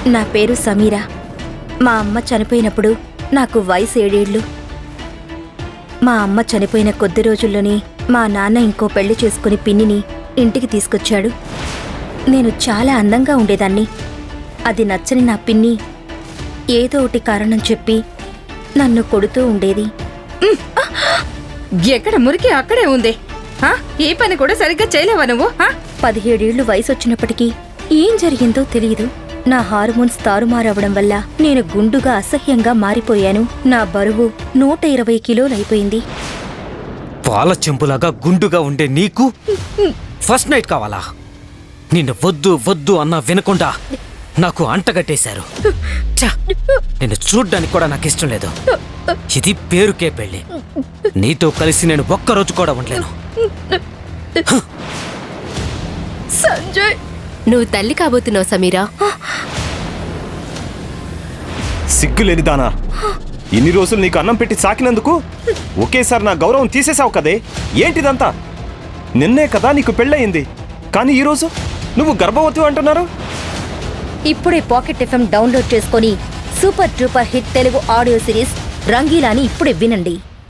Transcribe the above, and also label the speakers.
Speaker 1: నా పేరు సమీరా. మా అమ్మ చనిపోయినప్పుడు నాకు వయసు 7 ఏళ్ళు. మా అమ్మ చనిపోయిన కొద్ది రోజుల్లోనే మా నాన్న ఇంకో పెళ్లి చేసుకుని పిన్నిని ఇంటికి తీసుకొచ్చాడు. నేను చాలా అందంగా ఉండేదాన్ని. అది నచ్చని నా పిన్ని ఏదో ఒకటి కారణం చెప్పి నన్ను కొడుతూ ఉండేది.
Speaker 2: ఎక్కడ మురికి అక్కడే ఉంది. ఏ పని కూడా సరిగ్గా చేయలేవా నువ్వు?
Speaker 1: 17 ఏళ్లు వయసు వచ్చినప్పటికీ ఏం జరిగిందో తెలియదు. నా హార్మోన్స్ తారుమారవడం వల్ల నేను గుండుగా అసహ్యంగా మారిపోయాను. నా బరువు 120 కిలోలైపోయింది.
Speaker 3: పాల చెంపులాగా గుండుగా ఉండే నీకు ఫస్ట్ నైట్ కావాలా? నిన్ను వద్దు వద్దు అన్నా వినకుండా నాకు అంటగట్టేశారు. నిన్ను చూడ్డానికి కూడా నాకు ఇష్టం లేదు. ఇది పేరుకే పెళ్ళి. నీతో కలిసి నేను ఒక్కరోజు కూడా ఉండలేను.
Speaker 2: సంజయ్,
Speaker 4: నువ్వు తల్లి కాబోతున్నావు సమీరా.
Speaker 5: సిగ్గులేని దానా, ఇన్ని రోజులు నీకు అన్నం పెట్టి సాకినందుకు ఒకేసారి నా గౌరవం తీసేశావు కదే. ఏంటిదంతా? నిన్నే కదా నీకు పెళ్ళయింది, కానీ ఈరోజు నువ్వు గర్భవతి అంటున్నారు.
Speaker 1: ఇప్పుడే పాకెట్ ఎఫ్ఎం డౌన్లోడ్ చేసుకొని super duper hit Telugu audio series రంగీలాని ఇప్పుడే వినండి.